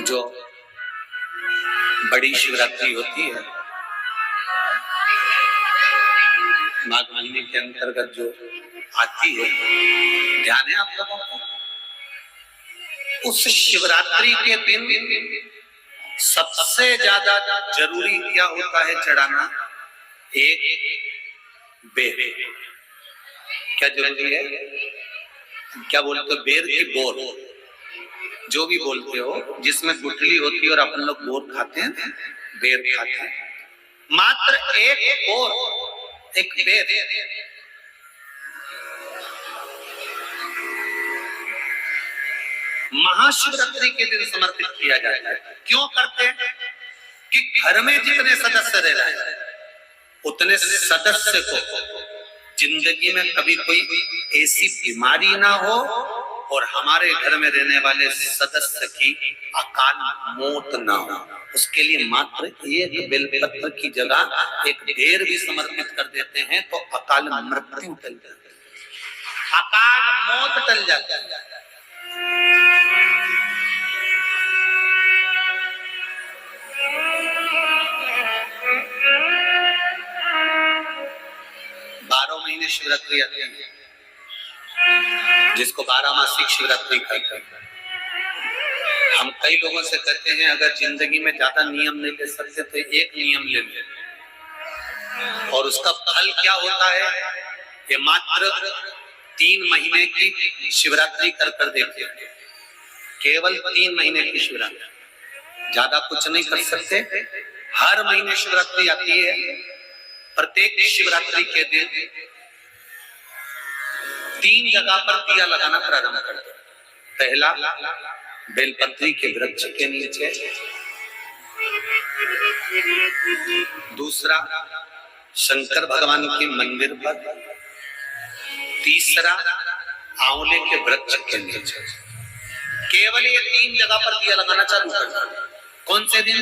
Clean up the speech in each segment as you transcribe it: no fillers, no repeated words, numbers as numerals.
जो बड़ी शिवरात्रि होती है, माघ महीने के अंतर्गत जो आती है, ध्यान है आप लोगों को? उस शिवरात्रि के दिन सबसे ज्यादा जरूरी क्या होता है चढ़ाना? एक बेर। क्या जरूरी है? क्या बोलते हो? बेर की बोर, जो भी बोलते हो, जिसमें गुठली होती है और अपन लोग बोर खाते हैं, बेर खाते हैं। मात्र एक बोर, एक बेर महाशिवरात्रि के दिन समर्पित किया जाता है। क्यों करते हैं? कि घर में जितने सदस्य रह रहे हैं, उतने सदस्य को जिंदगी में कभी कोई ऐसी बीमारी ना हो और हमारे घर में रहने वाले सदस्य की अकाल मौत ना हो। उसके लिए मात्र एक बेलपत्र की जगह एक बेर भी समर्पित कर देते हैं तो अकाल मृत्यु टल जाती है, अकाल मौत टल जाती है। 12 महीने शिवरात्रि आती है, जिसको 12 मासिक शिवरात्रि कहते हैं। हम कई लोगों से कहते हैं अगर जिंदगी में ज्यादा नियम नहीं ले सकते तो एक नियम ले लें, और उसका फल क्या होता है ये मात्र 3 महीने की शिवरात्रि कर देखते हैं। केवल 3 महीने की शिवरात्रि, ज्यादा कुछ नहीं कर सकते। हर महीने शिवरात्रि आती है। प्रत्येक शिवरात्रि के दिन 3 जगह पर दिया लगाना प्रारंभ कर दो। पहला बेलपत्री के वृक्ष के नीचे, दूसरा शंकर भगवान के मंदिर पर, तीसरा आंवले के वृक्ष के नीचे। केवल ये 3 जगह पर दिया लगाना चालू कर दो। कौन से दिन?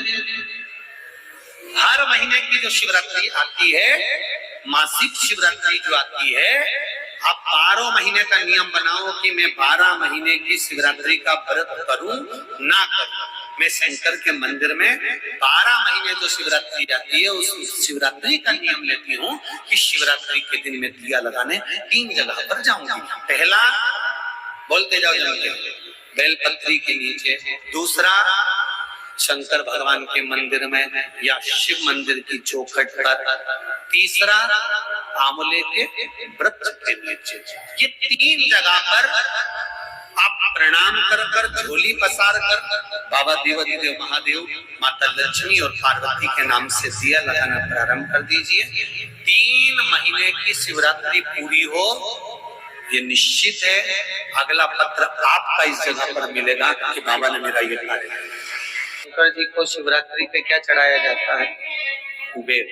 हर महीने की जो शिवरात्रि आती है, मासिक शिवरात्रि जो आती है, आप 12 महीने का नियम बनाओ कि मैं 12 महीने की शिवरात्रि का व्रत करूं ना करूं। मैं शंकर के मंदिर में 12 महीने जो शिवरात्रि आती है उस शिवरात्रि का नियम लेती हूँ कि शिवरात्रि के दिन मैं दिया लगाने 3 जगह पर जाऊंगी। पहला, बोलते जाओ जल्दी, बेलपत्री के नीचे। दूसरा, शंकर भगवान के मंदिर में या शिव मंदिर की चौखट पर। तीसरा, आंवले के वृक्ष के नीचे। ये 3 जगह पर आप प्रणाम कर झोली पसार कर बाबा देवाधिदेव महादेव, माता लक्ष्मी और पार्वती के नाम से दिया लगाना प्रारंभ कर दीजिए। 3 महीने की शिवरात्रि पूरी हो, ये निश्चित है अगला पत्र आपका इस जगह पर मिलेगा कि बाबा ने मेरा ये कार्य किया। शंकर जी को शिवरात्रि पे क्या चढ़ाया जाता है? बेर।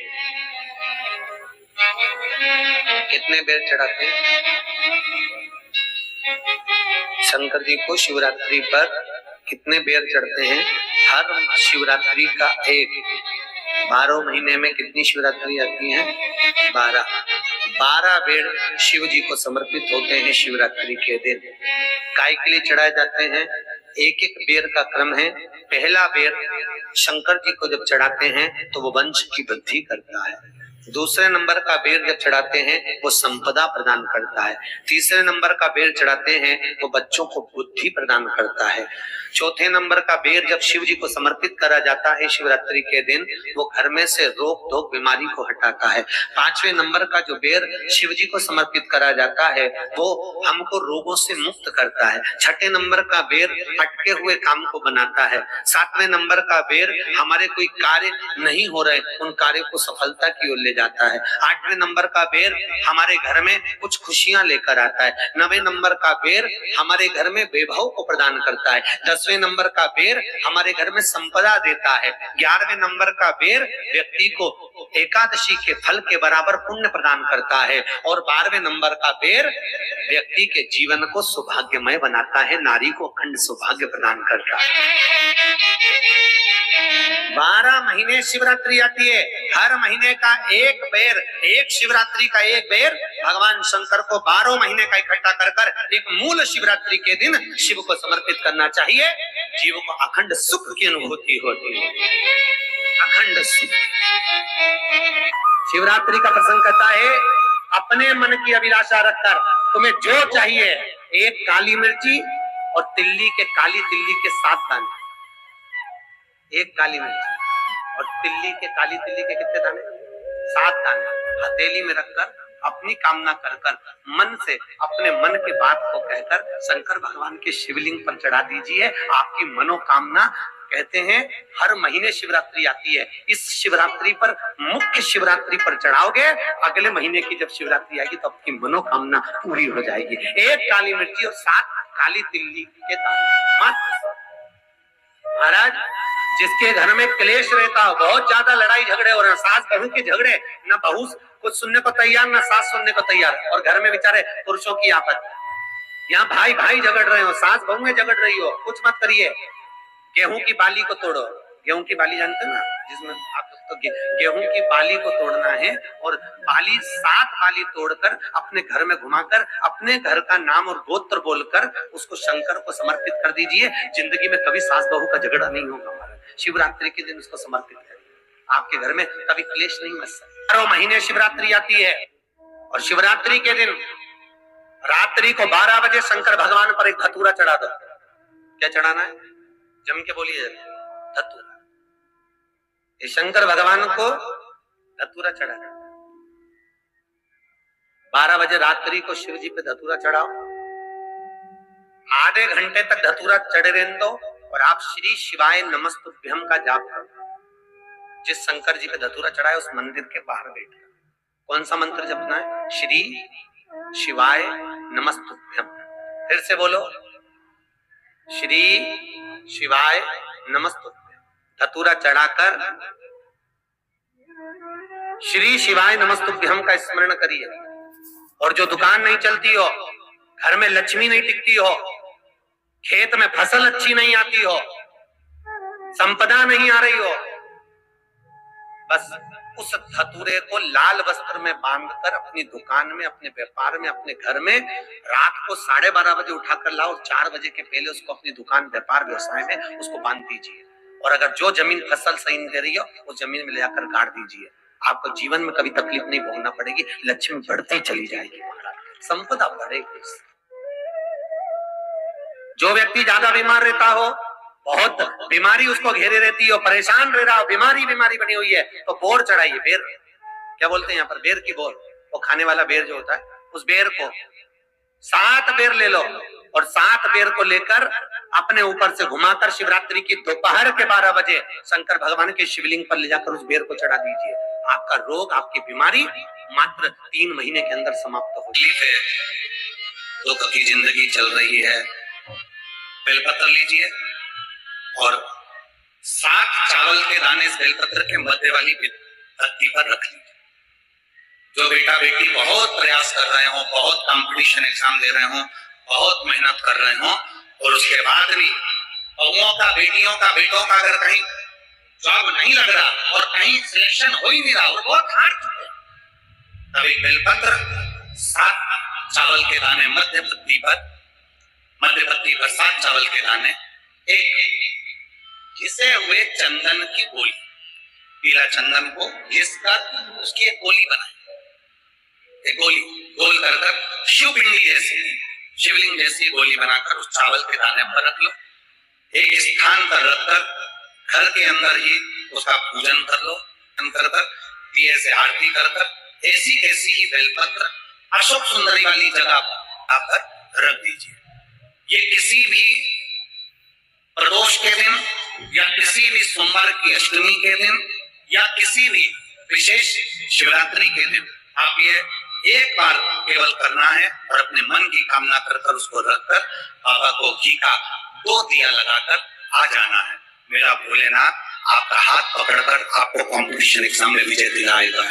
कितने बेर चढ़ाते हैं? शंकर जी को शिवरात्रि पर कितने बेर चढ़ते हैं? हर शिवरात्रि का एक। 12 महीने में कितनी शिवरात्रि आती है? 12 बेर शिव जी को समर्पित होते हैं शिवरात्रि के दिन। काय के लिए चढ़ाए जाते हैं? एक एक बेर का क्रम है। पहला बेर शंकर जी को जब चढ़ाते हैं तो वो वंश की वृद्धि करता है। दूसरे नंबर का बेर जब चढ़ाते हैं वो संपदा प्रदान करता है। तीसरे नंबर का बेर चढ़ाते हैं तो बच्चों को बुद्धि प्रदान करता है। चौथे नंबर का बेर जब शिव जी को समर्पित करा जाता है शिवरात्रि के दिन, वो घर में से रोग धोक बीमारी को हटाता है। 5वें नंबर का जो बेर शिव जी को समर्पित करा जाता है वो हमको रोगों से मुक्त करता है। 6ठे नंबर का बेर अटके हुए काम को बनाता है। 7वें नंबर का बेर हमारे कोई कार्य नहीं हो रहे उन कार्यों को सफलता की ओर ले जाता है। 8वें नंबर का बेर हमारे घर में कुछ खुशियां लेकर आता है। 9वें नंबर का बेर हमारे घर में वैभव को प्रदान करता है। 10वें नंबर का बेर हमारे घर में संपदा देता है। 11वें नंबर का बेर व्यक्ति को एकादशी के फल के बराबर पुण्य प्रदान करता है। और 12वें नंबर का बेर व्यक्ति के जीवन को सौभाग्यमय बनाता है, नारी को अखंड सौभाग्य प्रदान करता है। 12 महीने शिवरात्रि आती है। हर महीने का एक शिवरात्रि का एक बेर भगवान शंकर को 12 महीने का इकट्ठा कर कर एक मूल शिवरात्रि के दिन शिव को समर्पित करना चाहिए। जीव को अखंड सुख की अनुभूति होती है, अखंड सुख। शिवरात्रि का प्रसंग कहता है अपने मन की अभिलाषा रखकर तुम्हें जो चाहिए, एक काली मिर्ची और तिल्ली के काली तिल्ली के 7 दाने, एक काली मिर्ची और तिल्ली के काली तिल्ली के कितने दाने? 7 दाने हथेली में रखकर अपनी कामना कर कर मन से अपने मन की बात को कहकर शंकर भगवान के शिवलिंग पर चढ़ा दीजिए। आपकी मनोकामना, कहते हैं हर महीने शिवरात्रि आती है, इस शिवरात्रि पर मुख्य शिवरात्रि पर चढ़ाओगे, अगले महीने की जब शिवरात्रि आएगी तो आपकी मनोकामना पूरी हो जाएगी। एक काली मिर्ची और 7 काली तिल्ली के दाने मात्र। महाराज जिसके घर में क्लेश रहता हो, बहुत ज्यादा लड़ाई झगड़े हो रहे हैं, सास बहू के झगड़े, ना बहू कुछ सुनने को तैयार ना सास सुनने को तैयार, और घर में बेचारे पुरुषों की आपत, यहाँ भाई भाई झगड़ रहे हो, सास बहू में झगड़ रही हो, कुछ मत करिए। गेहूं की बाली को तोड़ो, गेहूं की बाली जानते हैं ना, जिसमें आप तो गेहूं की बाली को तोड़ना है और बाली 7 बाली तोड़कर अपने घर में घुमाकर अपने घर का नाम और गोत्र बोलकर उसको शंकर को समर्पित कर दीजिए। जिंदगी में कभी सास बहू का झगड़ा नहीं होगा। हमारा शिवरात्रि के दिन उसको समर्पित करिए, आपके घर में कभी क्लेश नहीं मच सकता। 12 महीने शिवरात्रि आती है और शिवरात्रि के दिन रात्रि को 12 बजे शंकर भगवान पर एक धतूरा चढ़ा दो। क्या चढ़ाना है? जम के बोलिए, धतूरा। ये शंकर भगवान को धतूरा चढ़ाना। 12 बजे रात्रि को शिव जी पे धतूरा चढ़ाओ, आधे घंटे तक धतूरा चढ़े रहने दो और आप श्री शिवाय नमस्तुभ्यम का जाप करो। जिस शंकर जी पे धतूरा चढ़ाए उस मंदिर के बाहर बैठकर कौन सा मंत्र जपना है? श्री शिवाय नमस्तुभ्यम। फिर से बोलो, श्री शिवाय नमस्तुभ्यम। धतूरा चढ़ाकर श्री शिवाय नमस्तुभ्यम का स्मरण करिए। और जो दुकान नहीं चलती हो, घर में लक्ष्मी नहीं टिकती हो, खेत में फसल अच्छी नहीं आती हो, संपदा नहीं आ रही हो, बस उस धतूरे को लाल वस्त्र में बांधकर अपनी दुकान में, अपने व्यापार में, अपने घर में रात को 12:30 बजे उठाकर लाओ और 4 बजे के पहले उसको अपनी दुकान, व्यापार, व्यवसाय में उसको बांध दीजिए। और अगर जो जमीन फसल सही नहीं दे रही हो उस जमीन में ले जाकर गाड़ दीजिए। आपको जीवन में कभी तकलीफ नहीं भोगना पड़ेगी, लक्ष्मी बढ़ती चली जाएगी, संपदा बढ़ेगी। जो व्यक्ति ज्यादा बीमार रहता हो, बहुत बीमारी उसको घेरे रहती हो, परेशान रह रहा हो, बीमारी बनी हुई है, तो बोर चढ़ाइए। बेर, क्या बोलते हैं यहाँ पर? बेर की बोर, वो खाने वाला बेर जो होता है, उस बेर को 7 बेर ले लो और 7 बेर को लेकर अपने ऊपर से घुमाकर शिवरात्रि की दोपहर के 12 बजे शंकर भगवान के शिवलिंग पर ले जाकर उस बेर को चढ़ा दीजिए। आपका रोग, आपकी बीमारी मात्र 3 महीने के अंदर समाप्त हो जाएगी। दुख की जिंदगी चल रही है, बेलपत्र लीजिए और 7 चावल के दाने इस बेलपत्र के मध्य वाली पत्ती पर रख लीजिए। जो बेटा बेटी बहुत प्रयास कर रहे हो, बहुत कंपटीशन एग्जाम दे रहे हो, बहुत मेहनत कर रहे हो और उसके बाद भी बहुओं का, बेटियों का, बेटों का अगर कहीं जॉब नहीं लग रहा और कहीं सिलेक्शन हो ही नहीं रहा और बहुत हार चुके, तभी बेलपत्र 7 चावल के दाने मध्य पत्ती पर 7 चावल के दाने, एक घिसे हुए चंदन की गोली, पीला चंदन को घिसकर उसकी एक गोली बनाए, एक गोली गोल कर शिवपिंडी जैसी, शिवलिंग जैसी गोली बनाकर उस चावल के दाने पर रख लो। एक स्थान पर रखकर घर के अंदर ही उसका पूजन कर लो, कर दिए से आरती कर ऐसी ही बेलपत्र अशोक सुंदरी वाली जगह पर रख दीजिए। ये किसी भी प्रदोष के दिन या किसी भी सोमवार की अष्टमी के दिन या किसी भी विशेष शिवरात्रि के दिन आप ये एक बार केवल करना है और अपने मन की कामना कर उसको रखकर बाबा को घी का 2 दिया लगाकर आ जाना है। मेरा भोलेनाथ आपका हाथ पकड़कर आपको कंपटीशन एग्जाम में विजय दिलाएगा।